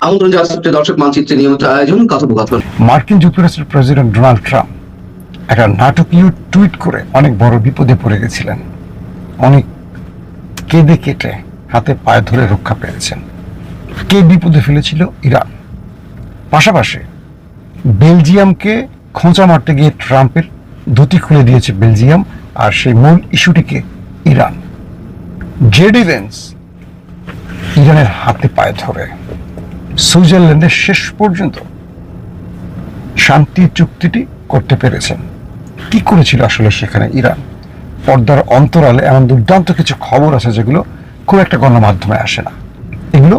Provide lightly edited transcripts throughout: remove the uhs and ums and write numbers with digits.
আমন্ত্রণ জানাচ্ছি দর্শক মানচিত্রে নিয়মিত আয়োজন কথোপকথন। মার্কিন যুক্তরাষ্ট্রের প্রেসিডেন্ট ডোনাল্ড ট্রাম্প একটা নাটকীয় টুইট করে অনেক বড় বিপদে পড়ে গেছিলেন। অনেক কেঁদে কেটে হাতে পায়ে ধরে রক্ষা পেয়েছেন। কে বিপদে ফেলেছিল? ইরান। পাশাপাশি বেলজিয়ামকে খোঁচা মারতে গিয়ে ট্রাম্পের ধুতি খুলে দিয়েছে বেলজিয়াম, আর সেই মূল ইস্যুটিকে ইরান। জেডি ভেন্স ইরানের হাতে পায়ে ধরে সুইজারল্যান্ডের শেষ পর্যন্ত শান্তি চুক্তিটি করতে পেরেছেন। কি করেছিল আসলে সেখানে ইরান? পর্দার অন্তরালে এমন দুর্দান্ত কিছু খবর আছে যেগুলো খুব একটা গণমাধ্যমে আসে না। এগুলো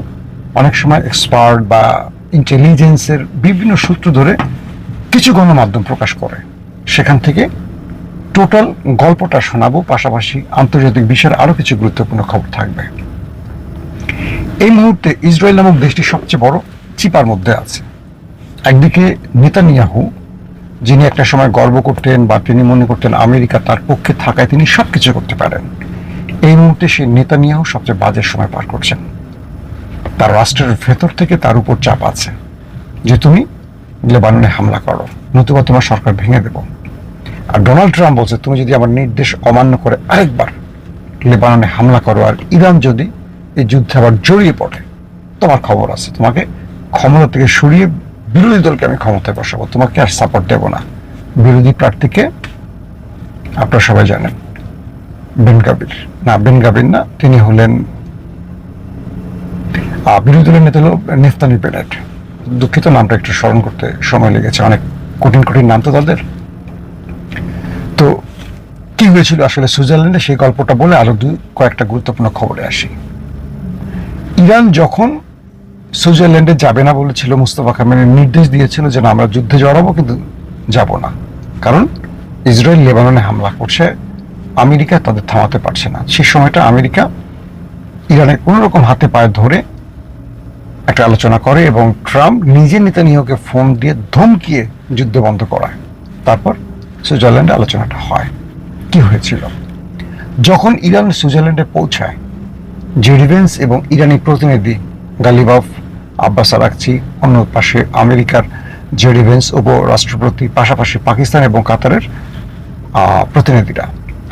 অনেক সময় এক্সপার্ট বা ইন্টেলিজেন্সের বিভিন্ন সূত্র ধরে কিছু গণমাধ্যম প্রকাশ করে। সেখান থেকে টোটাল গল্পটা শোনাবো, পাশাপাশি আন্তর্জাতিক বিষয়ের আরো কিছু গুরুত্বপূর্ণ খবর থাকবে। এই মুহূর্তে ইসরায়েল নামক দেশটি সবচেয়ে বড় চিপার মধ্যে আছে। একদিকে নেতানিয়াহু, যিনি একটা সময় গর্ব করতেন বা তিনি মনে করতেন আমেরিকা তার পক্ষে থাকায় তিনি সবকিছু করতে পারেন। এই মুহূর্তে সেই নেতানিয়াহু সবচেয়ে বাজে সময় পার করছেন। তার রাষ্ট্রের ভেতর থেকে তার উপর চাপ আছে যে তুমি লেবাননে হামলা করো, নতুবা তোমার সরকার ভেঙে দেব। আর ডোনাল্ড ট্রাম্প বলছে তুমি যদি আমার নির্দেশ অমান্য করে আরেকবার লেবাননে হামলা করো আর ইরান যদি এই যুদ্ধে আবার জড়িয়ে পড়ে, তোমার খবর আছে, তোমাকে ক্ষমতা থেকে সরিয়ে বিরোধী দলকে আমি ক্ষমতায় বসাবো, তোমাকে আর সাপোর্ট দেব না। বিরোধী প্রার্থীকে আপনারা সবাই জানেন, বেনগাবির না, তিনি হলেন বিরোধী দলের নেতা হল নেফতালি বেনেট। দুঃখিত, নামটা একটু স্মরণ করতে সময় লেগেছে, অনেক কঠিন কঠিন নাম তো তাদের। তো কি হয়েছিল আসলে সুইজারল্যান্ডে, সেই গল্পটা বলে আরো কয়েকটা গুরুত্বপূর্ণ খবরে আসি। ইরান যখন সুইজারল্যান্ডে যাবে না বলেছিল, মুস্তফা কামালের নির্দেশ দিয়েছিল যে না আমরা যুদ্ধে জড়াবো কিন্তু যাব না, কারণ ইসরায়েল লেবাননে হামলা করছে, আমেরিকা তাদের থামাতে পারছে না। সেই সময়টা আমেরিকা ইরানের কোন রকম হাতে পায়ে ধরে একটা আলোচনা করে এবং ট্রাম্প নিজে নেতানিয়াহুকে ফোন দিয়ে ধমকিয়ে যুদ্ধ বন্ধ করায়। তারপর সুইজারল্যান্ডে আলোচনাটা হয়। কি হয়েছিল? যখন ইরান সুইজারল্যান্ডে পৌঁছায়, জেডি ভেন্স এবং ইরানি প্রতিনিধি গালিবাফ, আব্বাস আরাকচি, অন্য পাশে আমেরিকার জেডি ভেন্স উপরাষ্ট্রপতি, পাশাপাশি পাকিস্তান এবং কাতারের প্রতিনিধিরা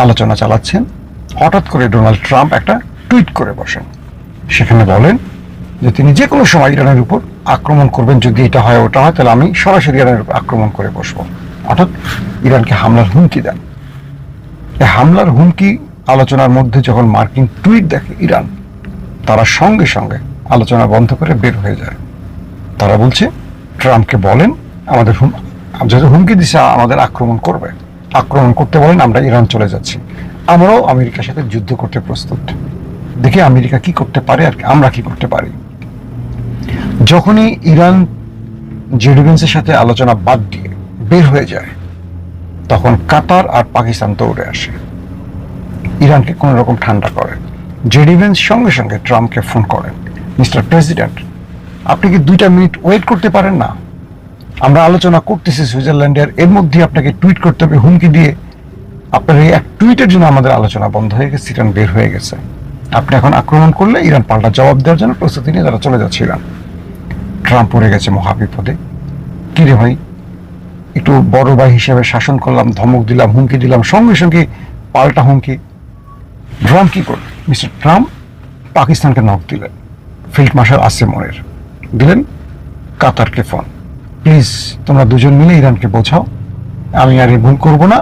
আলোচনা চালাচ্ছেন। হঠাৎ করে ডোনাল্ড ট্রাম্প একটা টুইট করে বসেন। সেখানে বলেন যে তিনি যে কোনো সময় ইরানের উপর আক্রমণ করবেন, যদি এটা হয় ওটা হয় তাহলে আমি সরাসরি ইরানের উপর আক্রমণ করে বসবো। অর্থাৎ ইরানকে হামলার হুমকি দেন। এই হামলার হুমকি আলোচনার মধ্যে যখন মার্কিন টুইট দেখে ইরান, তারা সঙ্গে সঙ্গে আলোচনা বন্ধ করে বের হয়ে যায়। তারা বলছে ট্রাম্পকে বলেন আমাদের যেহেতু হুমকি দিছে আমাদের আক্রমণ করবে, আক্রমণ করতে বলেন, আমরা ইরান চলে যাচ্ছি, আমরাও আমেরিকার সাথে যুদ্ধ করতে প্রস্তুত। দেখি আমেরিকা কি করতে পারে আর আমরা কি করতে পারি। যখনই ইরান জেডি ভেন্সের সাথে আলোচনা বাদ দিয়ে বের হয়ে যায়, তখন কাতার আর পাকিস্তান দৌড়ে আসে, ইরানকে কোন রকম ঠান্ডা করে। জেডি ভেন্স সঙ্গে সঙ্গে ট্রাম্পকে ফোন করেন, মিস্টার প্রেসিডেন্ট আপনি কি 2 মিনিট ওয়েট করতে পারেন না? আমরা আলোচনা করতেছি সুইজারল্যান্ডের, এর মধ্যে আপনাকে টুইট করতে হবে হুমকি দিয়ে। আপনার এই এক টুইটের জন্য আমাদের আলোচনা বন্ধ হয়ে গেছে, ইরান বের হয়ে গেছে। আপনি এখন আক্রমণ করলে ইরান পাল্টা জবাব দেওয়ার জন্য প্রস্তুতি নিয়ে তারা চলে যাচ্ছে ইরান। ট্রাম্প পড়ে গেছে মহাবিপদে। কি রে ভাই, একটু বড় ভাই হিসেবে শাসন করলাম, ধমক দিলাম, হুমকি দিলাম, সঙ্গে সঙ্গে পাল্টা হুমকি। ট্রাম্প কি করলেন? মিস্টার ট্রাম্প পাকিস্তানকে নক দিলেন, ফিল্ড মার্শাল আসিম মুনির দিলেন কাতারকে ফোন, প্লিজ তোমরা দুজন মিলে ইরানকে বোঝাও আমি আর এই ভুল করবো না,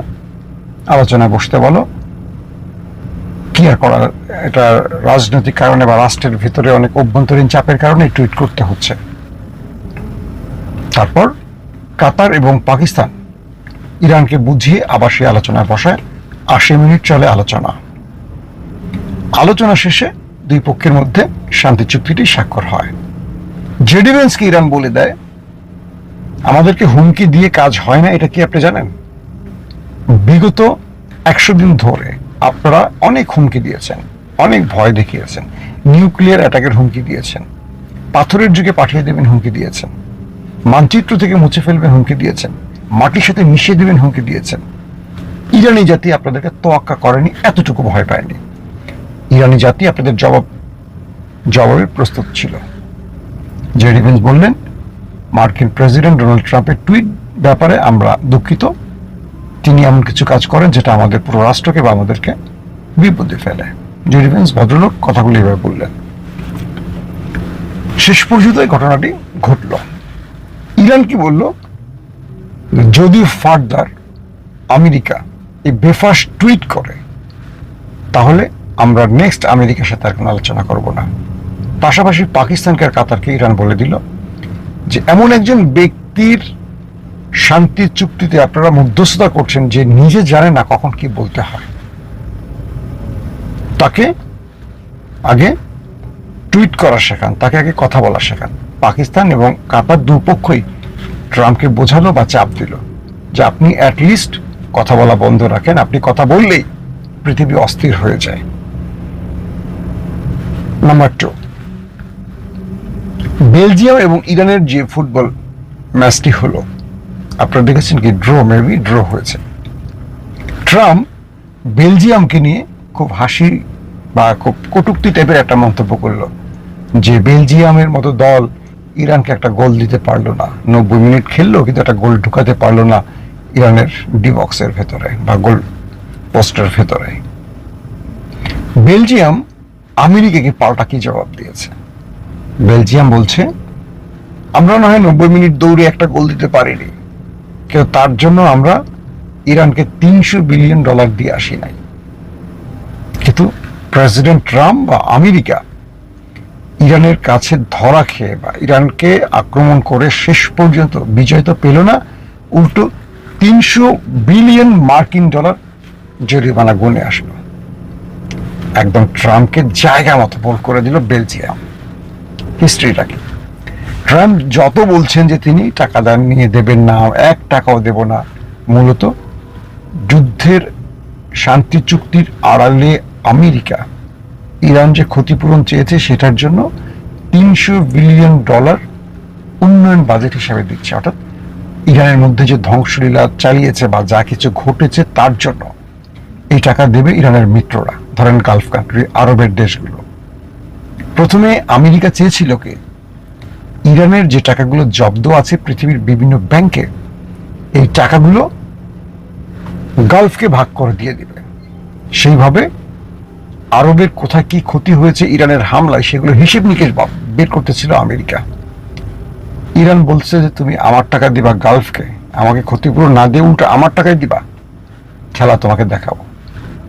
আলোচনায় বসতে বলো। কি আর করার, এটা রাজনৈতিক কারণে বা রাষ্ট্রের ভিতরে অনেক অভ্যন্তরীণ চাপের কারণে টুইট করতে হচ্ছে। তারপর কাতার এবং পাকিস্তান ইরানকে বুঝিয়ে আবার সেই আলোচনায় বসায়। 80 মিনিট চলে আলোচনা। আলোচনা শেষে দুই পক্ষের মধ্যে শান্তি চুক্তিটি স্বাক্ষর হয়। জেডি ভেন্সকে ইরান বলে দেয় আমাদেরকে হুমকি দিয়ে কাজ হয় না। এটা কি আপনি জানেন? বিগত 100 দিন ধরে আপনারা অনেক হুমকি দিয়েছেন, অনেক ভয় দেখিয়েছেন, নিউক্লিয়ার অ্যাটাকের হুমকি দিয়েছেন, পাথরের যুগে পাঠিয়ে দেবেন হুমকি দিয়েছেন, মানচিত্র থেকে মুছে ফেলবেন হুমকি দিয়েছেন, মাটির সাথে মিশিয়ে দেবেন হুমকি দিয়েছেন। ইরানি জাতি আপনাদেরকে তোয়াক্কা করেনি, এতটুকু ভয় পায়নি। ইরানি জাতি আপনাদের জবাবের প্রস্তুত ছিল। জেডি ভেন্স বললেন, মার্কিন প্রেসিডেন্ট ডোনাল্ড ট্রাম্পের টুইট ব্যাপারে আমরা দুঃখিত। তিনি এমন কিছু কাজ করেন যেটা আমাদের পুরো রাষ্ট্রকে বা আমাদেরকে বিপদে ফেলে। জেডি ভেন্স ভদ্রলোক কথাগুলি এভাবে বললেন। শেষ পর্যন্ত এই ঘটনাটি ঘটল। ইরান কি বলল, যদি ফার্দার আমেরিকা এই বেফাস টুইট করে তাহলে আমরা নেক্সট আমেরিকার সাথে আর কোনো আলোচনা করব না। পাশাপাশি পাকিস্তানকে আর কাতারকে ইরান বলে দিল যে এমন একজন ব্যক্তির শান্তি চুক্তিতে আপনারা মধ্যস্থতা করছেন যে নিজে জানে না কখন কি বলতে হয়, তাকে আগে টুইট করা শেখান, তাকে আগে কথা বলা শেখান। পাকিস্তান এবং কাতার দুপক্ষই ট্রাম্পকে বোঝালো বা চাপ দিল যে আপনি অ্যাটলিস্ট কথা বলা বন্ধ রাখেন, আপনি কথা বললেই পৃথিবী অস্থির হয়ে যায়। নাম্বার 2, বেলজিয়াম এবং ইরানের যে ফুটবল ম্যাচটি হলো, আপনারা দেখেছেন কি ড্র হয়েছে। ট্রাম্প বেলজিয়ামকে নিয়ে খুব হাসি বা খুব কটূক্তি টাইপের একটা মন্তব্য করলো যে বেলজিয়ামের মতো দল ইরানকে একটা গোল দিতে পারলো না, 90 মিনিট খেললো কিন্তু একটা গোল ঢুকাতে পারলো না ইরানের ডি বক্সের ভেতরে বা গোল পোস্টের ভেতরে। বেলজিয়াম আমেরিকাকে পাল্টা কি জবাব দিয়েছে? বেলজিয়াম বলছে, আমরা না হয় 90 মিনিট দৌড়ে একটা গোল দিতে পারিনি, কিন্তু তার জন্য আমরা ইরানকে $300 বিলিয়ন দিয়ে আসি নাই। কিন্তু প্রেসিডেন্ট ট্রাম্প বা আমেরিকা ইরানের কাছে ধরা খেয়ে বা ইরানকে আক্রমণ করে শেষ পর্যন্ত বিজয় তো পেল না, উল্টো $300 বিলিয়ন জরিমানা গুনে আসলো। একদম ট্রাম্পকে জায়গা মতো বল করে দিল বেলজিয়াম। হিস্ট্রিটা কি? ট্রাম্প যত বলছেন যে তিনি টাকা দান নিয়ে দেবেন না, 1 টাকাও দেব না, মূলত যুদ্ধের শান্তি চুক্তির আড়ালে আমেরিকা ইরান যে ক্ষতিপূরণ চেয়েছে সেটার জন্য $300 বিলিয়ন উন্নয়ন বাজেট হিসাবে দিচ্ছে। অর্থাৎ ইরানের মধ্যে যে ধ্বংসলীলা চালিয়েছে বা যা কিছু ঘটেছে তার জন্য এই টাকা দেবে ইরানের মিত্ররা, ধরেন গালফ কান্ট্রি, আরবের দেশগুলো। প্রথমে আমেরিকা চেয়েছিল কি ইরানের যে টাকাগুলো জব্দ আছে পৃথিবীর বিভিন্ন ব্যাংকে, এই টাকাগুলো গালফকে ভাগ করে দিয়ে দিবে। সেইভাবে আরবের কোথায় কি ক্ষতি হয়েছে ইরানের হামলায় সেগুলো হিসেব নিকেশ বের করতেছিল আমেরিকা। ইরান বলছে যে তুমি আমার টাকা দিবা গালফকে, আমাকে ক্ষতিপূরণ না দিয়ে উল্টো আমার টাকায় দিবা, খেলা তোমাকে দেখাবো।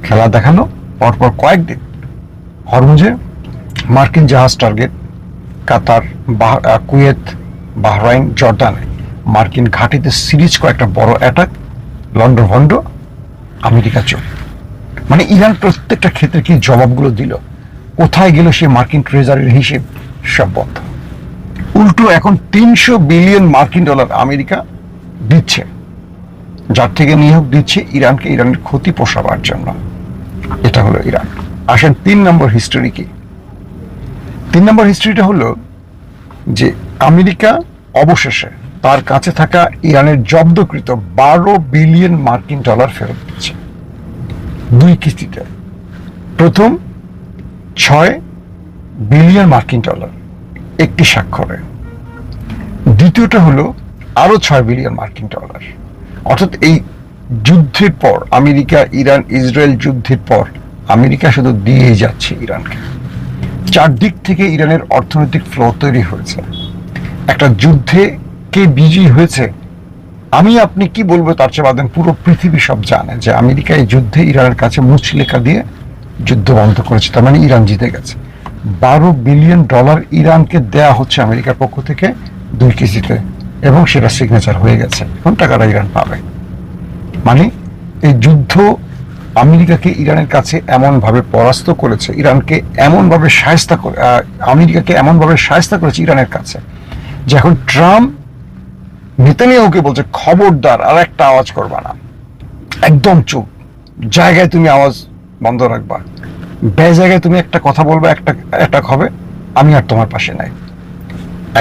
খেলা দেখানো পরপর কয়েকদিন হরমুজে মার্কিন জাহাজ টার্গেট, কাতার, কুয়েত, বাহরাইন, জর্ডানে মার্কিন ঘাঁটিতে সিরিজ কয়েকটা বড় অ্যাটাক, লন্ডভন্ড, আমেরিকা চোখ। মানে ইরান প্রত্যেকটা ক্ষেত্রে কি জবাবগুলো দিল, কোথায় গেল সে মার্কিন ট্রেজারির হিসেব, সব বন্ধ। উল্টো এখন $300 বিলিয়ন আমেরিকা দিচ্ছে, যার থেকে নিয়োগ দিচ্ছে ইরানকে ইরানের ক্ষতি পোষাবার জন্য। এটা হলো ইরান। আসেন 3 নম্বর হিস্ট্রি কি? 3 নম্বর হিস্ট্রিটা হলো যে আমেরিকা অবশেষে তার কাছে থাকা ইরানের জব্দকৃত $12 বিলিয়ন ফেরত দিচ্ছে 2 কিস্তিতে। প্রথম $6 বিলিয়ন একটি স্বাক্ষরে, দ্বিতীয়টা হলো আরো $6 বিলিয়ন। অর্থাৎ এই যুদ্ধের পর আমেরিকা ইরান ইসরায়েল যুদ্ধের পর আমেরিকা শুধু দিয়েই যাচ্ছে ইরানকে। চারদিক থেকে ইরানের অর্থনৈতিক ফ্লো তৈরি হয়েছে। একটা যুদ্ধে কে বিজয়ী হয়েছে আমি আপনি কি বলবো তার চেয়ে বাদেন পুরো পৃথিবী সব জানে যে আমেরিকা এই যুদ্ধে ইরানের কাছে মুচলেখা দিয়ে যুদ্ধ বন্ধ করেছে, তার মানে ইরান জিতে গেছে। $12 বিলিয়ন ইরানকে দেয়া হচ্ছে আমেরিকার পক্ষ থেকে 2 কিস্তিতে, এবং সেটা সিগনেচার হয়ে গেছে। এখন টাকাটা ইরান পাবে। মানে এই যুদ্ধ আমেরিকাকে ইরানের কাছে এমন ভাবে পরাস্ত করেছে, ইরানকে এমন ভাবে শায়েস্তা করে, আমেরিকাকে এমন ভাবে শায়েস্তা করেছে ইরানের কাছে, যে এখন ট্রাম্প নেতানিয়াহুকে বলছে খবরদার আর একটা আওয়াজ করবা না, একদম চুপ, জায়গায় তুমি আওয়াজ বন্ধ রাখবা, জায়গায় তুমি একটা কথা বলবে একটা অ্যাটাক হবে, আমি আর তোমার পাশে নাই।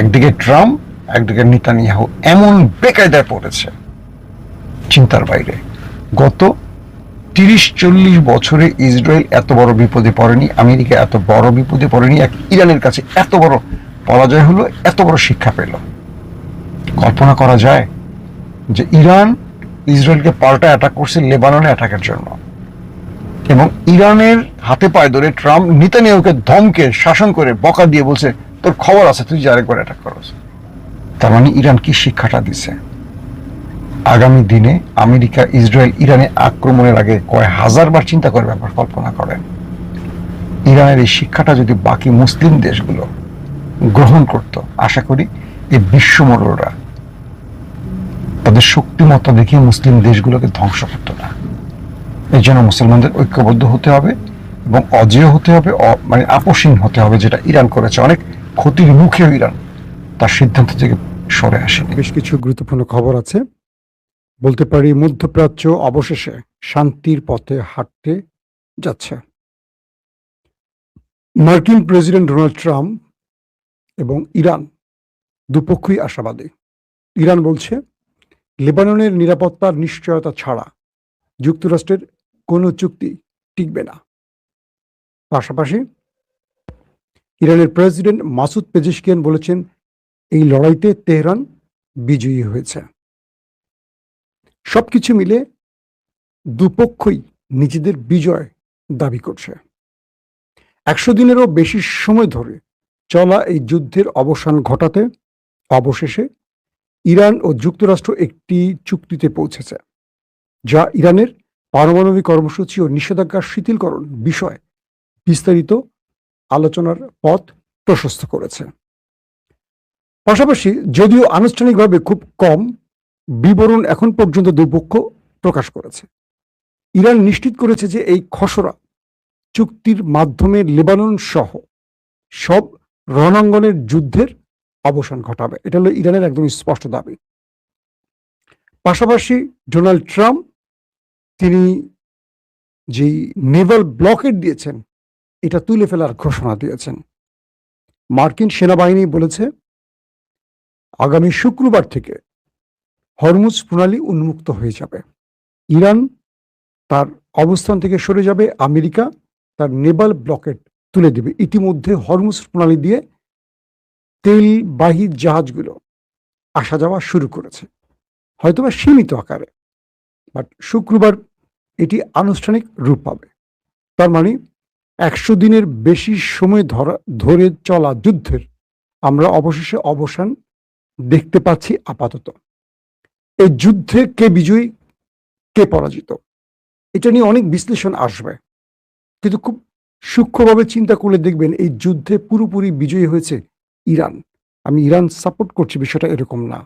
একদিকে ট্রাম্প, একদিকে নেতানিয়াহু এমন বেকায়দায় পড়েছে চিন্তার বাইরে। গত 30-40 বছরে ইসরায়েল এত বড় বিপদে পড়েনি, আমেরিকা এত বড় বিপদে পড়েনি, ইরানের কাছে এত বড় পরাজয় হলো, এত বড় শিক্ষা পেল। কল্পনা করা যায় যে ইরান ইসরায়েলকে পাল্টা অ্যাটাক করছে লেবাননে অ্যাটাকের জন্য, এবং ইরানের হাতে পায়ে ধরে ট্রাম্প নেতানিয়াহুকে ধমকে শাসন করে বকা দিয়ে বলছে তোর খবর আছে, তুই যে আরেকবার অ্যাটাক করছ। তার মানে ইরান কি শিক্ষাটা দিছে? আগামী দিনে আমেরিকা ইসরায়েল ইরানে আক্রমণের আগে কয় হাজারবার চিন্তা করে ব্যাপার কল্পনা করেন। ইরানের এই শিক্ষাটা যদি বাকি মুসলিম দেশগুলো গ্রহণ করত, আশা করি এই বিশ্বমোড়লরা তাদের শক্তিমত্তা দেখিয়ে মুসলিম দেশগুলোকে ধ্বংস করত না। এই জন্য মুসলমানদের ঐক্যবদ্ধ হতে হবে এবং অজেয় হতে হবে, মানে আপোষহীন হতে হবে, যেটা ইরান করেছে। অনেক ক্ষতির মুখেও ইরান তার সিদ্ধান্ত থেকে সরে আসেনি। বেশ কিছু গুরুত্বপূর্ণ খবর আছে। বলতে পারি মধ্যপ্রাচ্য অবশেষে শান্তির পথে হাঁটতে যাচ্ছে। মার্কিন প্রেসিডেন্ট ডোনাল্ড ট্রাম্প এবং ইরান দুপক্ষই আশাবাদী। ইরান বলছে লেবাননের নিরাপত্তার নিশ্চয়তা ছাড়া যুক্তরাষ্ট্রের কোনো চুক্তি টিকবে না। পাশাপাশি ইরানের প্রেসিডেন্ট মাসুদ পেজেশকিয়ান বলেছেন এই লড়াইতে তেহরান বিজয়ী হয়েছে। সবকিছু মিলে দুপক্ষই নিজেদের বিজয় দাবি করছে। 100 দিনেরও বেশি সময় ধরে চলা এই যুদ্ধের অবসান ঘটাতে অবশেষে ইরান ও যুক্তরাষ্ট্র একটি চুক্তিতে পৌঁছেছে, যা ইরানের পারমাণবিক কর্মসূচি ও নিষেধাজ্ঞা শিথিলকরণ বিষয়ে বিস্তারিত আলোচনার পথ প্রশস্ত করেছে। পাশাপাশি যদিও আনুষ্ঠানিকভাবে খুব কম বিবরণ এখন পর্যন্ত দুপক্ষ প্রকাশ করেছে, ইরান নিশ্চিত করেছে যে এই খসড়া চুক্তির মাধ্যমে লেবানন সহ সব রণাঙ্গনের যুদ্ধের অবসান ঘটাবে। এটা হলো ইরানের একদম স্পষ্ট দাবি। পাশাপাশি ডোনাল্ড ট্রাম্প তিনি যেই নেভাল ব্লকেট দিয়েছেন এটা তুলে ফেলার ঘোষণা দিয়েছেন। মার্কিন সেনাবাহিনী বলেছে আগামী শুক্রবার থেকে হরমুজ প্রণালী উন্মুক্ত হয়ে যাবে। ইরান তার অবস্থান থেকে সরে যাবে, আমেরিকা তার নেভাল ব্লকেট তুলে দেবে। ইতিমধ্যে হরমুজ প্রণালী দিয়ে তেলবাহী জাহাজগুলো আসা যাওয়া শুরু করেছে, হয়তোবা সীমিত আকারে, বাট শুক্রবার এটি আনুষ্ঠানিক রূপ পাবে। তার মানে 100 দিনের বেশি সময় ধরে চলা যুদ্ধের আমরা অবশেষে অবসান দেখতে পাচ্ছি আপাতত। এই যুদ্ধে কে বিজয়ী কে পরাজিত এটা নিয়ে অনেক বিশ্লেষণ আসবে, কিন্তু খুব সূক্ষ্মভাবে চিন্তা করলে দেখবেন এই যুদ্ধে পুরোপুরি বিজয়ী হয়েছে ইরান। আমি ইরান সাপোর্ট করছি বিষয়টা এরকম না।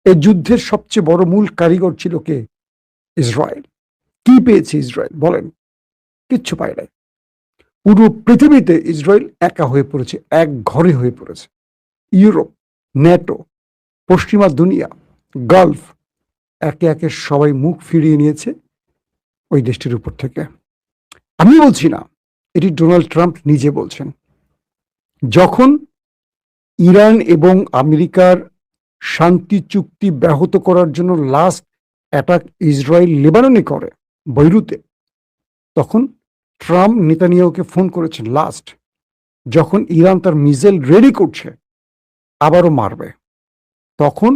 এই যুদ্ধের সবচেয়ে বড় মূল কারিগর ছিল কে? ইসরায়েল। কি পেয়েছে ইসরায়েল বলেন? কিচ্ছু পায় নাই। পুরো পৃথিবীতে ইসরায়েল একা হয়ে পড়েছে, এক ঘরে হয়ে পড়েছে। ইউরোপ, ন্যাটো, পশ্চিমা দুনিয়া, গালফ একে একে সবাই মুখ ফিরিয়ে নিয়েছে ওই দেশটির উপর থেকে। আমি বলছি না, এটি ডোনাল্ড ট্রাম্প নিজে বলছেন। যখন ইরান এবং আমেরিকার শান্তি চুক্তি ব্যাহত করার জন্য লাস্ট অ্যাটাক ইসরায়েল লেবাননে করে বৈরুতে, তখন ট্রাম্প নেতানিয়াহুকে ফোন করেছেন লাস্ট, যখন ইরান তার মিসাইল রেডি করছে আবারও মারবে, তখন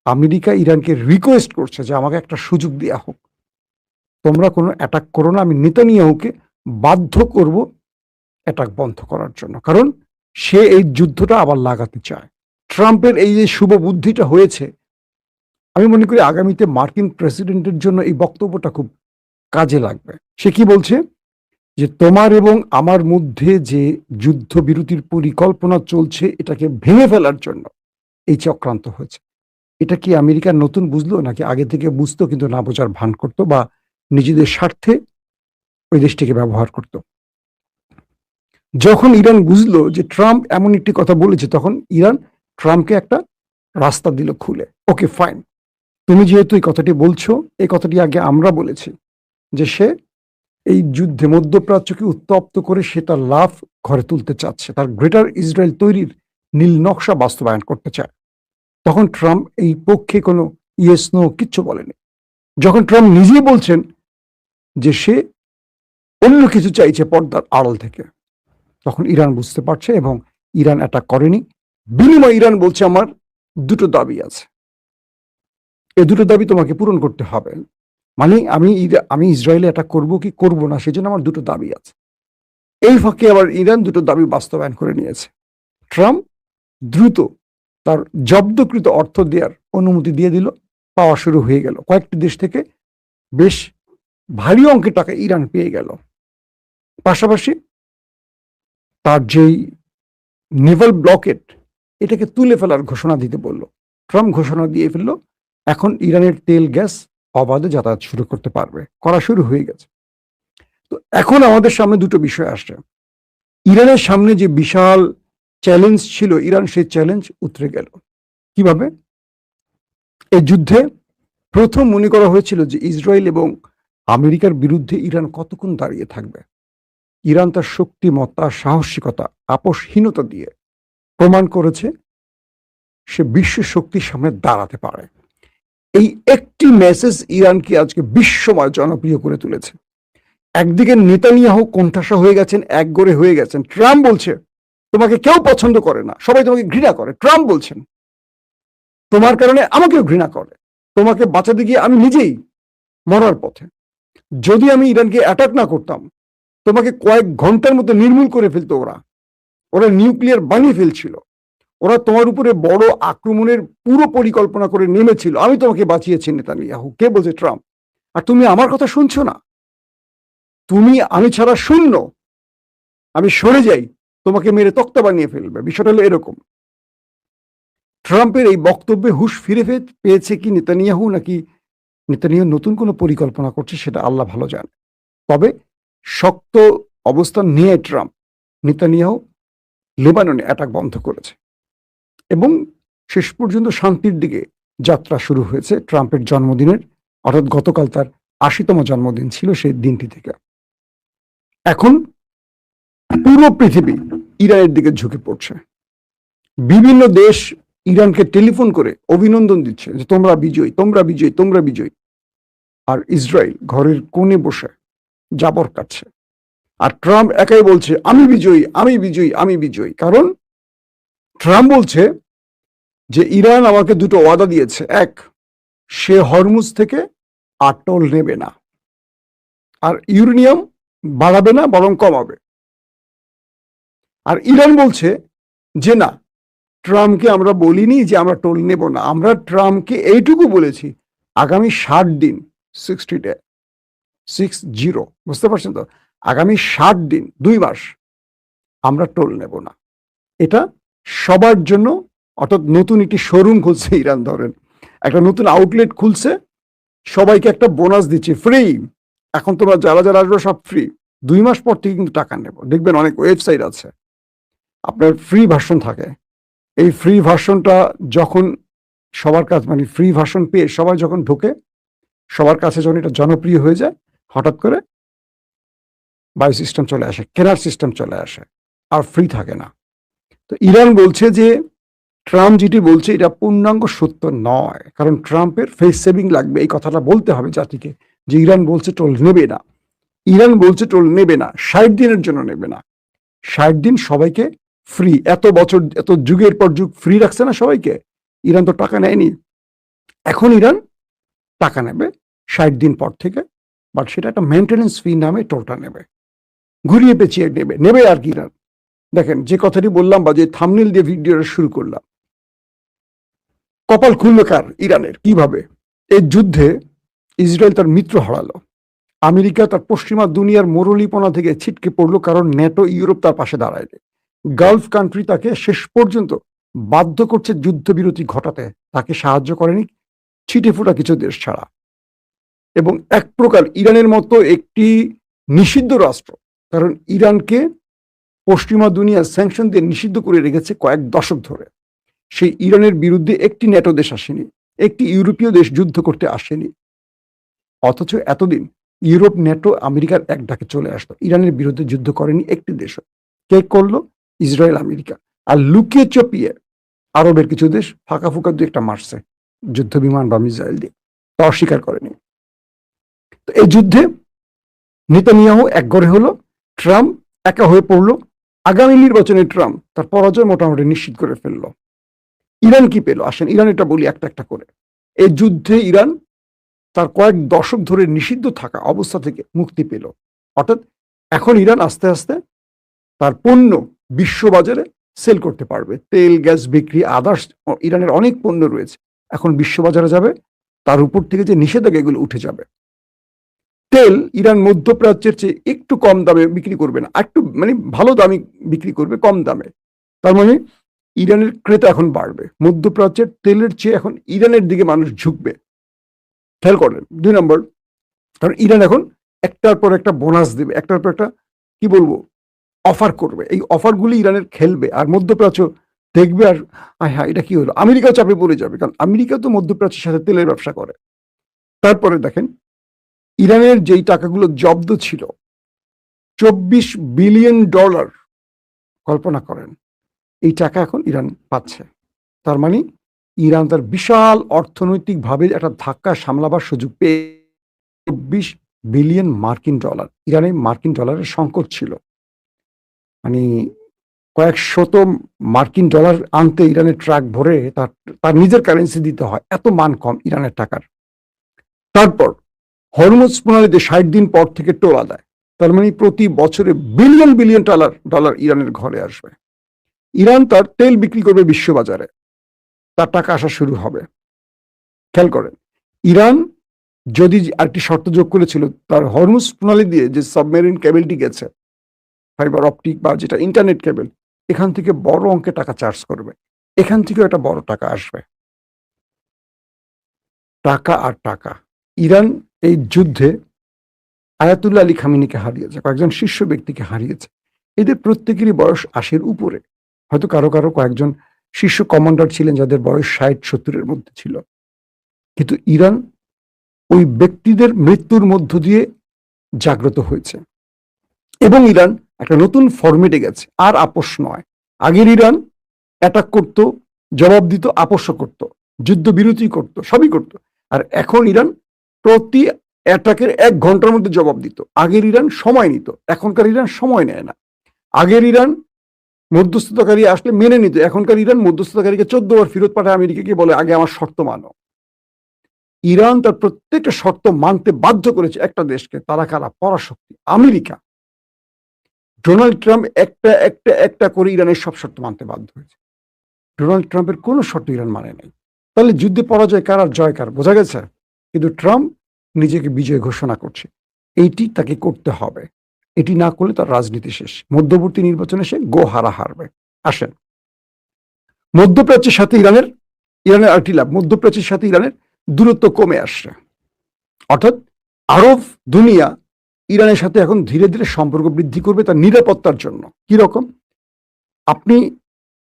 আমেরিকা ইরানকে রিকোয়েস্ট করছে যে আমাকে একটা সুযোগ দেওয়া হোক, তোমরা কোনো অ্যাটাক করো না, আমি নেতানিয়াহুকে বাধ্য করব অ্যাটাক বন্ধ করার জন্য। কারণ সে এই যুদ্ধটা আবার লাগাতে চায়। ট্রাম্পের এই যে শুভ বুদ্ধিটা হয়েছে, আমি মনে করি আগামীতে মার্কিন প্রেসিডেন্টের জন্য এই বক্তব্যটা খুব কাজে লাগবে। সে কি বলছে? যে তোমার এবং আমার মধ্যে যে যুদ্ধবিরতির পরিকল্পনা চলছে এটাকে ভেঙে ফেলার জন্য এই চক্রান্ত হয়েছে। এটা কি আমেরিকা নতুন বুঝলো, নাকি আগে থেকে বুঝতো কিন্তু না বোঝার ভান করতো, বা নিজেদের স্বার্থে ওই দেশটিকে ব্যবহার করত? যখন ইরান বুঝলো যে ট্রাম্প এমন একটি কথা বলেছে, তখন ইরান ট্রাম্পকে একটা রাস্তা দিল খুলে। ওকে ফাইন, তুমি যেহেতু এই কথাটি বলছো, এই কথাটি আগে আমরা বলেছি যে সে এই যুদ্ধে মধ্যপ্রাচ্যকে উত্তপ্ত করে সে তার লাভ ঘরে তুলতে চাচ্ছে, তার গ্রেটার ইসরায়েল তৈরির নীল নকশা বাস্তবায়ন করতে চায়। তখন ট্রাম্প এই পক্ষে কোনো ইয়েস নো কিচ্ছু বলেনি। যখন ট্রাম্প নিজেই বলছেন যে সে অন্য কিছু চাইছে পর্দার আড়াল থেকে, তখন ইরান বুঝতে পারছে এবং ইরান অ্যাটাক করেনি। বিনিময়ে ইরান বলছে আমার দুটো দাবি আছে, এই দুটো দাবি তোমাকে পূরণ করতে হবে। মানে আমি ইসরায়েলে অ্যাটাক করব কি করব না সেজন্য আমার দুটো দাবি আছে। এই ফাঁকে আবার ইরান দুটো দাবি বাস্তবায়ন করে নিয়েছে। ট্রাম্প দ্রুত তার জব্দকৃত অর্থ দেওয়ার অনুমতি দিয়ে দিল, পাওয়া শুরু হয়ে গেল। কয়েকটি দেশ থেকে বেশ ভারী অঙ্কের টাকা ইরান পেয়ে গেল। পাশাপাশি তার যেই নেভাল ব্লকেট এটাকে তুলে ফেলার ঘোষণা দিতে বলল। ট্রাম্প ঘোষণা দিয়ে ফেলল, এখন ইরানের তেল গ্যাস অবাধে যাতায়াত শুরু করতে পারবে, করা শুরু হয়ে গেছে। তো এখন আমাদের সামনে দুটো বিষয় আসছে। ইরানের সামনে যে বিশাল চ্যালেঞ্জ ছিল, ইরান সেই চ্যালেঞ্জ উতরে গেল কিভাবে? এই যুদ্ধে প্রথম মনে করা হয়েছিল যে ইসরায়েল এবং আমেরিকার বিরুদ্ধে ইরান কতক্ষণ দাঁড়িয়ে থাকবে। ইরান তার শক্তিমত্তা, সাহসিকতা, আপোষহীনতা দিয়ে প্রমাণ করেছে সে বিশ্ব শক্তির সামনে দাঁড়াতে পারে। এই একটি মেসেজ ইরানকে আজকে বিশ্বময় জনপ্রিয় করে তুলেছে। একদিকে নেতানিয়াহু কোণঠাসা হয়ে গেছেন, একগোরে হয়ে গেছেন। ট্রাম্প বলছে তোমাকে কেউ পছন্দ করে না, সবাই তোমাকে ঘৃণা করে। ট্রাম্প বলছেন তোমার কারণে আমাকেও ঘৃণা করে, তোমাকে বাঁচাতে গিয়ে আমি নিজেই মরার পথে। যদি আমি ইরানকে অ্যাটাক না করতাম তোমাকে কয়েক ঘন্টার মধ্যে নির্মূল করে ফেলতো। ওরা নিউক্লিয়ার বানিয়ে ফেলছিল। ওরা তোমার উপরে বড় আক্রমণের পুরো পরিকল্পনা করে নেমেছিল। আমি তোমাকে বাঁচিয়েছি নেতানিয়াহু। কে বলছে? ট্রাম্প। আর তুমি আমার কথা শুনছো না। আমি ছাড়া শূন্য, আমি সরে যাই তোমাকে মেরে তক্তা বানিয়ে ফেলবে। বিষয়টা হলো এরকম। ট্রাম্পের এই বক্তব্যে হুঁশ ফিরে পেয়েছে কি নেতানিয়াহু, নাকি নেতানিয়াহু নতুন কোনো পরিকল্পনা করছে সেটা আল্লাহ ভালো জানে। তবে শক্ত অবস্থান নিয়ে ট্রাম্প নেতানিয়াহু লেবাননে অ্যাটাক বন্ধ করেছে এবং শেষ পর্যন্ত শান্তির দিকে যাত্রা শুরু হয়েছে ট্রাম্পের জন্মদিনের, অর্থাৎ গতকাল তার ৮০তম জন্মদিন ছিল সেই দিনটি থেকে। এখন পুরো পৃথিবী ইরানের দিকে ঝুঁকে পড়ছে। বিভিন্ন দেশ ইরানকে টেলিফোন করে অভিনন্দন দিচ্ছে যে তোমরা বিজয়ী, তোমরা বিজয়ী, তোমরা বিজয়ী। আর ইসরায়েল ঘরের কোণে বসে জাবর কাটছে। আর ট্রাম্প একাই বলছে আমি বিজয়ী, আমি বিজয়ী, আমি বিজয়ী। কারণ ট্রাম্প বলছে যে ইরান আমাকে দুটো ওয়াদা দিয়েছে। এক, সে হরমুজ থেকে আর টোল নেবে না, আর ইউরেনিয়াম বাড়াবে না, বরং কমাবে। আর ইরান বলছে যে না, ট্রাম্পকে আমরা বলিনি যে আমরা টোল নেব না। আমরা ট্রাম্পকে এইটুকু বলেছি আগামী 60 দিন, 60 ডে, 60, বুঝতে পারছেন তো? আগামী 60 দিন, 2 মাস আমরা টোল নেব না। এটা সবার জন্য, অর্থাৎ নতুন একটি শোরুম খুলছে ইরান। ধরেন একটা নতুন আউটলেট খুলছে, সবাইকে একটা বোনাস দিচ্ছে, ফ্রি। এখন তোমরা যারা যারা আসবে সব ফ্রি। 2 মাস পর থেকে কিন্তু টাকা নেব। দেখবেন অনেক ওয়েবসাইট আছে আপনার ফ্রি ভার্সন থাকে। এই ফ্রি ভার্সনটা যখন সবার কাছে, মানে ফ্রি ভার্সন পেয়ে সবাই যখন ঢোকে, সবার কাছে যখন এটা জনপ্রিয় হয়ে যায়, হঠাৎ করে বাই সিস্টেম চলে আসে, কেনার সিস্টেম চলে আসে, আর ফ্রি থাকে না। তো ইরান বলছে যে ট্রাম্প যেটি বলছে এটা পূর্ণাঙ্গ সত্য নয়। কারণ ট্রাম্পের ফেস সেভিং লাগবে, এই কথাটা বলতে হবে জাতিকে যে ইরান বলছে টোল নেবে না। ইরান বলছে টোল নেবে না, 60 দিনের জন্য নেবে না। 60 দিন সবাইকে ফ্রি। এত বছর, এত যুগের পর যুগ ফ্রি রাখছে না সবাইকে। ইরান তো টাকা নেয়নি। এখন ইরান টাকা নেবে 60 দিন পর থেকে, বাট সেটা একটা মেনটেনেন্স ফি নামে টোলটা নেবে, ঘুরিয়ে পেঁচিয়ে নেবে আর কি। ইরান দেখেন যে কথাটি বললাম বা যে থাম্বনেল দিয়ে ভিডিওটা শুরু করলাম, কপাল খুলল কার? ইরানের। কিভাবে? এই যুদ্ধে ইসরায়েল তার মিত্র হারালো, আমেরিকা তার পশ্চিমা দুনিয়ার মোরলীপনা থেকে ছিটকে পড়লো, কারণ ন্যাটো, ইউরোপ তার পাশে দাঁড়ায়নি। গালফ কান্ট্রি তাকে শেষ পর্যন্ত বাধ্য করছে যুদ্ধবিরতি ঘটাতে, তাকে সাহায্য করেনি ছিটে ফোটা কিছু দেশ ছাড়া। এবং এক প্রকার ইরানের মতো একটি নিষিদ্ধ রাষ্ট্র, কারণ ইরানকে পশ্চিমা দুনিয়া স্যাংশন দিয়ে নিষিদ্ধ করে রেখেছে কয়েক দশক ধরে, সেই ইরানের বিরুদ্ধে একটি ন্যাটো দেশ আসেনি, একটি ইউরোপীয় দেশ যুদ্ধ করতে আসেনি। অথচ এতদিন ইউরোপ, ন্যাটো, আমেরিকার এক ডাকে চলে আসতো, ইরানের বিরুদ্ধে যুদ্ধ করেনি একটি দেশও। কে করলো? Israel, America. আর লুকিয়ে চপিয়ে আরবের কিছু দেশ ফাঁকা ফুকা দু একটা মারছে যুদ্ধ বিমান বা মিসাইল দিয়ে, তা অস্বীকার করেনি। তো এই যুদ্ধে নেতানিয়াহু একঘরে হলো, ট্রাম্প একা হয়ে পড়লো। আগামী নির্বাচনে ট্রাম্প তার পরাজয় মোটামুটি নিশ্চিত করে ফেলল। ইরান কি পেল? আসেন ইরান এটা বলি একটা একটা করে। এই যুদ্ধে ইরান তার কয়েক দশক ধরে নিষিদ্ধ থাকা অবস্থা থেকে মুক্তি পেল। অর্থাৎ এখন ইরান আস্তে আস্তে তার পণ্য বিশ্ববাজারে সেল করতে পারবে। তেল, গ্যাস বিক্রি, আদার্স ইরানের অনেক পণ্য রয়েছে, এখন বিশ্ববাজারে যাবে। তার উপর থেকে যে নিষেধাজ্ঞা এগুলো উঠে যাবে। তেল ইরান মধ্যপ্রাচ্যের চেয়ে একটু কম দামে বিক্রি করবে না, একটু মানে ভালো দামে বিক্রি করবে, কম দামে। তার মানে ইরানের ক্রেতা এখন বাড়বে। মধ্যপ্রাচ্যের তেলের চেয়ে এখন ইরানের দিকে মানুষ ঝুঁকবে। খেয়াল করেন। 2 নম্বর, কারণ ইরান এখন একটার পর একটা বোনাস দেবে, একটার পর একটা কি বলবো অফার করবে। এই অফারগুলি ইরানের খেলবে, আর মধ্যপ্রাচ্য দেখবে আর হ্যাঁ এটা কি হলো, আমেরিকাও চাপে পড়ে যাবে, কারণ আমেরিকা তো মধ্যপ্রাচ্যের সাথে তেলের ব্যবসা করে। তারপরে দেখেন ইরানের যেই টাকাগুলো জব্দ ছিল, $24 বিলিয়ন, কল্পনা করেন এই টাকা এখন ইরান পাচ্ছে। তার মানে ইরান তার বিশাল অর্থনৈতিকভাবে একটা ধাক্কা সামলাবার সুযোগ পেয়ে $24 বিলিয়ন। ইরানে মার্কিন ডলারের সংকট ছিল, মানে কয়েক শত মার্কিন ডলার আনতে ইরানের ট্রাক ভরে তার নিজের কারেন্সি দিতে হয়, এত মান কম ইরানের টাকার। তারপর হরমুজ প্রণালীতে 60 দিন পর থেকে টোল আদায়। তার মানে প্রতি বছরে বিলিয়ন বিলিয়ন ডলার ইরানের ঘরে আসবে। ইরান তার তেল বিক্রি করবে বিশ্ববাজারে, তার টাকা আসা শুরু হবে। খেয়াল করেন, ইরান যদি আরেকটি শর্ত যোগ করেছিল, তার হরমুজ প্রণালী দিয়ে যে সাবমেরিন কেবলটি গেছে, ফাইবার অপটিক বা যেটা ইন্টারনেট কেবল, এখান থেকে বড় অঙ্কের টাকা চার্জ করবে, এখান থেকেও একটা বড় টাকা আসবে। টাকা আর টাকা। ইরান এই যুদ্ধে আয়াতুল্লাহ আলী খামেনিকে হারিয়েছে, কয়েকজন শীর্ষ ব্যক্তিকে হারিয়েছে। এদের প্রত্যেকেরই বয়স 80-এর উপরে। হয়তো কারো কারো কয়েকজন শীর্ষ কমান্ডার ছিলেন যাদের বয়স 60-70-এর মধ্যে ছিল। কিন্তু ইরান ওই ব্যক্তিদের মৃত্যুর মধ্য দিয়ে জাগ্রত হয়েছে, এবং ইরান একটা নতুন ফরম্যাটে গেছে। আর আপোষ নয়। আগের ইরান অ্যাটাক করত, জবাব দিত, আপোষ করত, যুদ্ধবিরতি করত, সবই করত। আর এখন ইরান প্রতি অ্যাটাকের 1 ঘন্টার মধ্যে জবাব দিত। আগের ইরান সময় নিত, এখনকার ইরান সময় নেয় না। আগের ইরান মধ্যস্থতাকারী আসলে মেনে নিত, এখনকার ইরান মধ্যস্থতাকারীকে 14 বার ফেরত পাঠায় আমেরিকাকে, বলে আগে আমার শর্ত মানো। ইরান তার প্রত্যেকটা শর্ত মানতে বাধ্য করেছে একটা দেশকে, তারা কারা? পরাশক্তি, আমেরিকা। ডোনাল্ড ট্রাম্প একটা একটা একটা করে ইরানের সব শর্ত মানতে বাধ্য হয়েছে। ডোনাল্ড ট্রাম্পের কোনো শর্ত ইরান মানে নাই। তাহলে যুদ্ধে পরাজয় কার আর জয় কার বোঝা গেছে। কিন্তু ট্রাম্প নিজেকে বিজয় ঘোষণা করছে, এইটি তাকে করতে হবে। এটি না করলে তার রাজনীতি শেষ। মধ্যবর্তী নির্বাচনে সে হারবে। আসেন, মধ্যপ্রাচ্যের সাথে ইরানের আরেকটি লাভ, মধ্যপ্রাচ্যের সাথে ইরানের দূরত্ব কমে আসছে। অর্থাৎ আরব দুনিয়া ইরানের সাথে এখন ধীরে ধীরে সম্পর্ক বৃদ্ধি করবে তার নিরাপত্তার জন্য। কি রকম? আপনি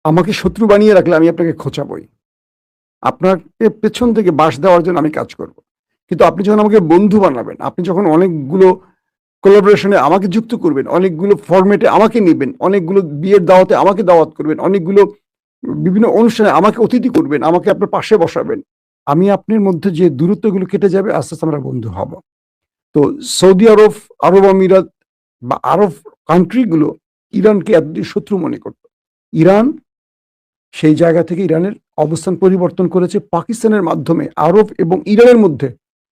আমাকে শত্রু বানিয়ে রাখলে আমি আপনাকে খোঁচাবই, আপনাকে পেছন থেকে বাঁশ দেওয়ার জন্য আমি কাজ করব। কিন্তু আপনি যখন আমাকে বন্ধু বানাবেন, আপনি যখন অনেকগুলো কোলাবোরেশনে আমাকে যুক্ত করবেন, অনেকগুলো ফরম্যাটে আমাকে নেবেন, অনেকগুলো বিয়ের দাওয়াতে আমাকে দাওয়াত করবেন, অনেকগুলো বিভিন্ন অনুষ্ঠানে আমাকে অতিথি করবেন, আমাকে আপনার পাশে বসাবেন, আমি আপনার মধ্যে যে দূরত্বগুলো কেটে যাবে, আস্তে আস্তে আমরা বন্ধু হব। তো সৌদি আরব, আরব আমিরাত বা আরব কান্ট্রিগুলো ইরানকে এতদিন শত্রু মনে করত। ইরান সেই জায়গা থেকে ইরানের অবস্থান পরিবর্তন করেছে, পাকিস্তানের মাধ্যমে আরব এবং ইরানের মধ্যে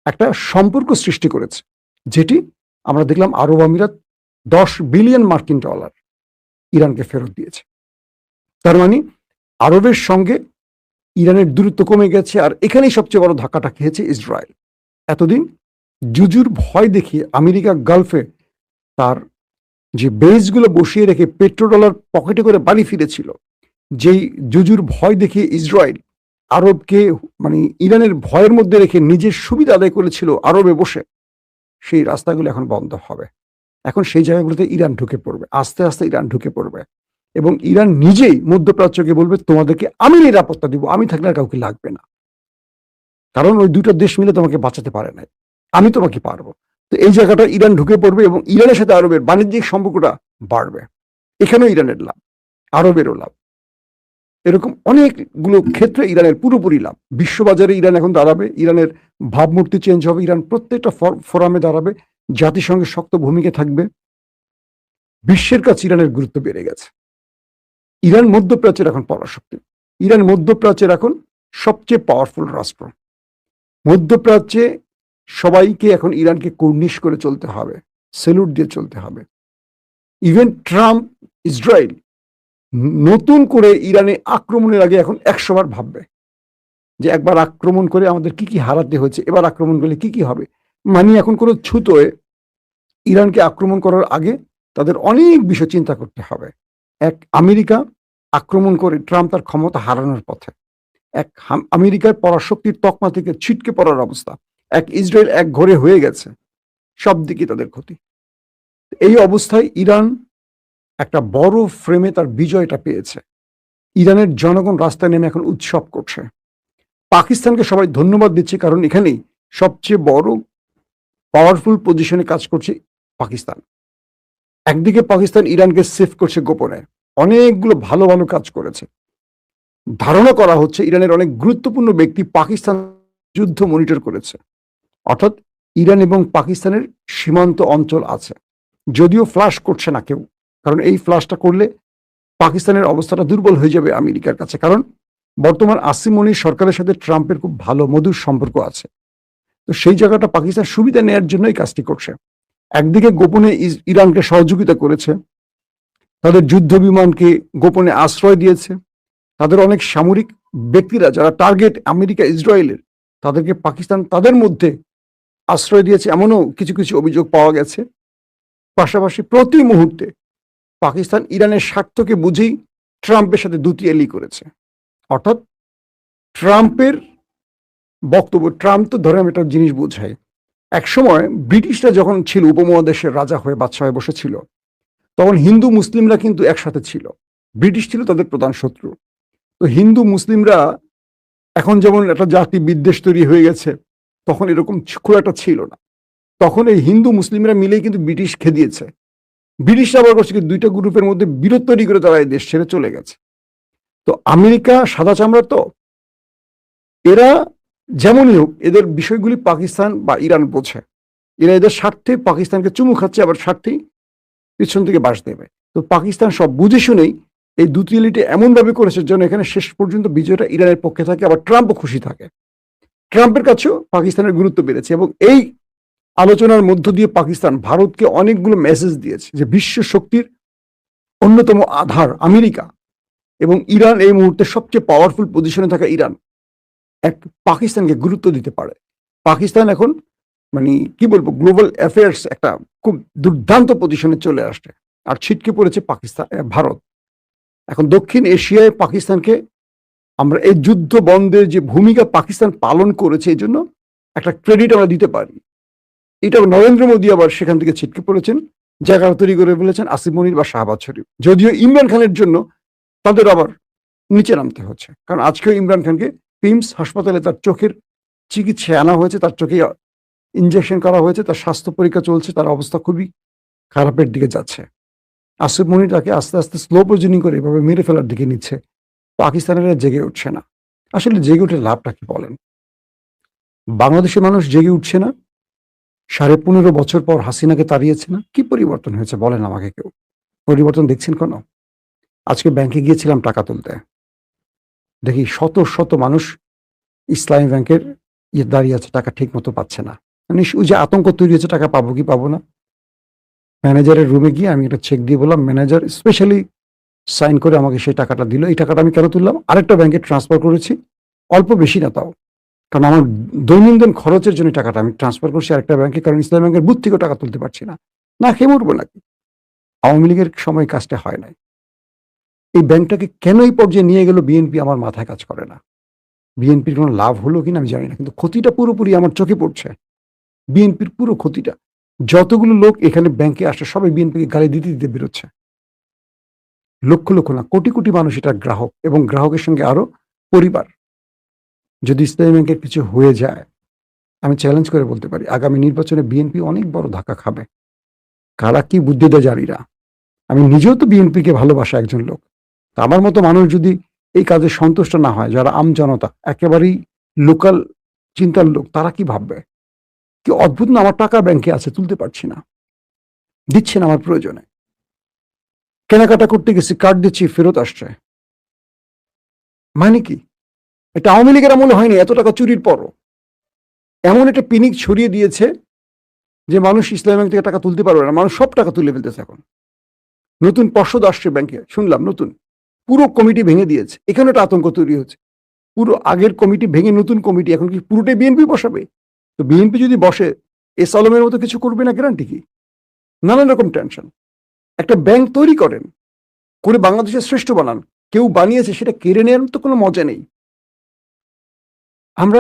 একটা সম্পর্ক সৃষ্টি করেছে, যেটি আমরা দেখলাম আরব আমিরাত $10 বিলিয়ন ইরানকে ফেরত দিয়েছে। তার মানে আরবের সঙ্গে ইরানের দূরত্ব কমে গেছে। আর এখানেই সবচেয়ে বড় ধাক্কাটা খেয়েছে ইসরায়েল। এতদিন জুজুর ভয় দেখিয়ে আমেরিকা গালফে তার যে বেসগুলো বসিয়ে রেখে পেট্রোডলার পকেটে করে বাড়ি ফিরেছিল, যেই জুজুর ভয় দেখিয়ে ইসরায়েল আরবকে মানে ইরানের ভয়ের মধ্যে রেখে নিজের সুবিধা আদায় করেছিল আরবে বসে, সেই রাস্তাগুলো এখন বন্ধ হবে। এখন সেই জায়গাগুলোতে ইরান ঢুকে পড়বে, আস্তে আস্তে ইরান ঢুকে পড়বে, এবং ইরান নিজেই মধ্যপ্রাচ্যকে বলবে তোমাদেরকে আমি নিরাপত্তা দিব, আমি থাকলে আর কাউকে লাগবে না, কারণ ওই দুটো দেশ মিলে তোমাকে বাঁচাতে পারে না, আমি তোমাকে পারবো। তো এই জায়গাটা ইরান ঢুকে পড়বে এবং ইরানের সাথে আরবের বাণিজ্যিক সম্পর্কটা বাড়বে। এখানেও ইরানের লাভ, আরবেরও লাভ। এরকম অনেকগুলো ক্ষেত্রে ইরানের পুরোপুরি লাভ। বিশ্ববাজারে ইরান এখন দাঁড়াবে, ইরানের ভাবমূর্তি চেঞ্জ হবে, ইরান প্রত্যেকটা ফোরামে দাঁড়াবে, জাতিসংঘের শক্ত ভূমিকা থাকবে, বিশ্বের কাছে ইরানের গুরুত্ব বেড়ে গেছে। ইরান মধ্যপ্রাচ্যের এখন পরাশক্তি। ইরান মধ্যপ্রাচ্যের এখন সবচেয়ে পাওয়ারফুল রাষ্ট্র। মধ্যপ্রাচ্যে সবাইকে এখন ইরানকে কর্নিশ করে চলতে হবে, সেলুট দিয়ে চলতে হবে। ইভেন ট্রাম্প, ইসরায়েল নতুন করে ইরানে আক্রমণের আগে এখন 100 বার ভাববে যে একবার আক্রমণ করে আমাদের কি কি হারাতে হয়েছে, এবার আক্রমণ করলে কি কি হবে। মানে এখন কোনো ছুতোয় ইরানকে আক্রমণ করার আগে তাদের অনেক বিষয় চিন্তা করতে হবে। এক, আমেরিকা আক্রমণ করে ট্রাম্প তার ক্ষমতা হারানোর পথে। এক, আমেরিকার পরাশক্তির তকমা থেকে ছিটকে পড়ার অবস্থা। এক, ইসরায়েল এক ঘরে হয়ে গেছে, সব দিকে তাদের ক্ষতি। এই অবস্থায় ইরান একটা বড় ফ্রেমে তার বিজয়টা পেয়েছে। ইরানের জনগণ রাস্তায় নেমে এখন উৎসব করছে। পাকিস্তানকে সবাই ধন্যবাদ দিচ্ছে, কারণ এখানেই সবচেয়ে বড় পাওয়ারফুল পজিশনে কাজ করছে পাকিস্তান। একদিকে পাকিস্তান ইরানকে সেফ করছে গোপনে, অনেকগুলো ভালো ভালো কাজ করেছে। ধারণা করা হচ্ছে ইরানের অনেক গুরুত্বপূর্ণ ব্যক্তি পাকিস্তান যুদ্ধ মনিটর করেছে। অর্থাৎ ইরান এবং পাকিস্তানের সীমান্ত অঞ্চল আছে, যদিও ফ্লাশ করছে না কেউ, কারণ এই ফ্লাশটা করলে পাকিস্তানের অবস্থাটা দুর্বল হয়ে যাবে আমেরিকার কাছে। কারণ বর্তমান আসিম মনির সরকারের সাথে ট্রাম্পের খুব ভালো মধুর সম্পর্ক আছে। তো সেই জায়গাটা পাকিস্তান সুবিধা নেওয়ার জন্য এই কাজটি করছে। একদিকে গোপনে ইরানকে সহযোগিতা করেছে, তাদের যুদ্ধ বিমানকে গোপনে আশ্রয় দিয়েছে, তাদের অনেক সামরিক ব্যক্তিরা যারা টার্গেট আমেরিকা ইসরায়েলের, তাদেরকে পাকিস্তান তাদের মধ্যে আশ্রয় দিয়েছে, এমনও কিছু কিছু অভিযোগ পাওয়া গেছে। পাশাপাশি প্রতি মুহূর্তে পাকিস্তান ইরানের স্বার্থকে বুঝেই ট্রাম্পের সাথে দুতিয়ালি করেছে। অর্থাৎ ট্রাম্পের বক্তব্য, ট্রাম্প তো ধরে আমি একটা জিনিস বোঝাই, একসময় ব্রিটিশরা যখন ছিল উপমহাদেশের রাজা হয়ে বাদশাহ হয়ে বসেছিল, তখন হিন্দু মুসলিমরা কিন্তু একসাথে ছিল। ব্রিটিশ ছিল তাদের প্রধান শত্রু। তো হিন্দু মুসলিমরা এখন যেমন একটা জাতি বিদ্বেষ তৈরি হয়ে গেছে, তখন এরকম খুব একটা ছিল না। তখন এই হিন্দু মুসলিমরা মিলেই কিন্তু ব্রিটিশ খেদিয়েছে। ব্রিটিশরা আবার করছে কি, দুইটা গ্রুপের মধ্যে বিরোধ তৈরি করে তারা এই দেশ ছেড়ে চলে গেছে। তো আমেরিকা সাদা চামড়ার, তো এরা যেমনই হোক এদের বিষয়গুলি পাকিস্তান বা ইরান বোঝে। এরা এদের স্বার্থে পাকিস্তানকে চুমু খাচ্ছে, আবার স্বার্থেই পিছন থেকে বাস দেবে। তো পাকিস্তান সব বুঝে শুনেই এই দুতিয়ালিটি এমনভাবে করেছে যেন এখানে শেষ পর্যন্ত বিজয়টা ইরানের পক্ষে থাকে, আবার ট্রাম্পও খুশি থাকে। ট্রাম্পের কাছেও পাকিস্তানের গুরুত্ব বেড়েছে, এবং এই আলোচনার মধ্য দিয়ে পাকিস্তান ভারতকে অনেকগুলো মেসেজ দিয়েছে যে বিশ্ব শক্তির অন্যতম আধার আমেরিকা এবং ইরান, এই মুহূর্তে সবচেয়ে পাওয়ারফুল পজিশনে থাকা ইরান এক পাকিস্তানকে গুরুত্ব দিতে পারে। পাকিস্তান এখন মানে কি বলবো, গ্লোবাল অ্যাফেয়ার্স একটা খুব দুর্দান্ত পজিশনে চলে আসছে। আর ছিটকে পড়েছে পাকিস্তান, ভারত। এখন দক্ষিণ এশিয়ায় পাকিস্তানকে আমরা এই যুদ্ধ বন্ধের যে ভূমিকা পাকিস্তান পালন করেছে, এই জন্য একটা ক্রেডিট আমরা দিতে পারি। এটা নরেন্দ্র মোদী আবার সেখান থেকে ছিটকে পড়েছেন, জায়গা তৈরি করে ফেলেছেন আসিফ মনির বা শাহবাজ শরীফ। যদিও ইমরান খানের জন্য তাদের আবার নিচে নামতে হচ্ছে, কারণ আজকেও ইমরান খানকে পিমস হাসপাতালে তার চোখের চিকিৎসায় আনা হয়েছে, তার চোখে ইনজেকশন করা হয়েছে, তার স্বাস্থ্য পরীক্ষা চলছে, তার অবস্থা খুবই খারাপের দিকে যাচ্ছে। আসিফ মনির তাকে আস্তে আস্তে স্লো পয়জনিং করে এভাবে মেরে ফেলার দিকে নিচ্ছে। পাকিস্তানেরা জেগে উঠছে না। আসলে জেগে উঠে লাভটা কি বলেন? বাংলাদেশের মানুষ জেগে উঠছে না। 15.5 বছর পর হাসিনাকে তাড়িয়েছে না, কি পরিবর্তন হয়েছে বলেন আমাকে কেউ? পরিবর্তন দেখছেন কোনো? আজকে ব্যাংকে গিয়েছিলাম টাকা তুলতে, দেখি শত শত মানুষ ইসলামী ব্যাংকের দাঁড়িয়ে আছে, টাকা ঠিক মতো পাচ্ছে না। মানে ওই যে আতঙ্ক তৈরি হয়েছে, টাকা পাবো কি পাবো না। ম্যানেজারের রুমে গিয়ে আমি একটা চেক দিয়ে বললাম, ম্যানেজার স্পেশালি সাইন করে আমাকে সেই টাকাটা দিল। এই টাকাটা আমি কেন তুললাম? আরেকটা ব্যাংকে ট্রান্সফার করেছি, অল্প বেশি না তাও, কারণ আমার দৈনন্দিন খরচের জন্য টাকাটা আমি ট্রান্সফার করছি আরেকটা ব্যাংকে, কারণ ইসলামী ব্যাংকের বুথ থেকেও টাকা তুলতে পারছি না। না খেয়ে মরবো নাকি? আওয়ামী লীগের সময় কাজটা হয় নাই। এই ব্যাংকটাকে কেন এই পর্যায়ে নিয়ে গেল বিএনপি, আমার মাথায় কাজ করে না। বিএনপির কোনো লাভ হলো কিনা আমি জানি না, কিন্তু ক্ষতিটা পুরোপুরি আমার চোখে পড়ছে। বিএনপির পুরো ক্ষতিটা, যতগুলো লোক এখানে ব্যাংকে আসে সবাই বিএনপিকে গালি দিতে দিতে বেরোচ্ছে। লক্ষ লক্ষ না, কোটি কোটি মানুষ এটা গ্রাহক, এবং গ্রাহকের সঙ্গে আরো পরিবার। যদি ইসলামী ব্যাংকের কিছু হয়ে যায়, আমি চ্যালেঞ্জ করে বলতে পারি আগামী নির্বাচনে বিএনপি অনেক বড় ধাক্কা খাবে। কারা কি বুদ্ধি দেয় জানিরা। আমি নিজেও তো বিএনপিকে ভালোবাসা একজন লোক। তা আমার মতো মানুষ যদি এই কাজে সন্তুষ্ট না হয়, যারা আম জনতা একেবারেই লোকাল চিন্তার লোক, তারা কি ভাববে? কি অদ্ভুত না, আমার টাকা ব্যাংকে আছে, তুলতে পারছি না, দিচ্ছেন আমার প্রয়োজনে। কেনাকাটা করতে গেছি, কার্ড দিচ্ছি, ফেরত আসছে। মানে কি? এটা আওয়ামী লীগের আমলে হয়নি, এত টাকা চুরির পরও এমন একটা পিনিক ছড়িয়ে দিয়েছে যে মানুষ ইসলামী ব্যাংক থেকে টাকা তুলতে পারবে না, মানুষ সব টাকা তুলে ফেলতেছে। এখন নতুন পর্ষদ আসছে ব্যাংকে, শুনলাম নতুন পুরো কমিটি ভেঙে দিয়েছে। এখানে একটা আতঙ্ক তৈরি হচ্ছে, পুরো আগের কমিটি ভেঙে নতুন কমিটি, এখন কি পুরোটাই বিএনপি বসাবে? তো বিএনপি যদি বসে এস আলমের মতো কিছু করবে না, গ্যারান্টি কি? নানান রকম টেনশন। একটা ব্যাংক তৈরি করেন, করে বাংলাদেশের শ্রেষ্ঠ বানান, কেউ বানিয়েছে সেটা কেড়ে নেওয়ার তো কোনো মজা নেই। আমরা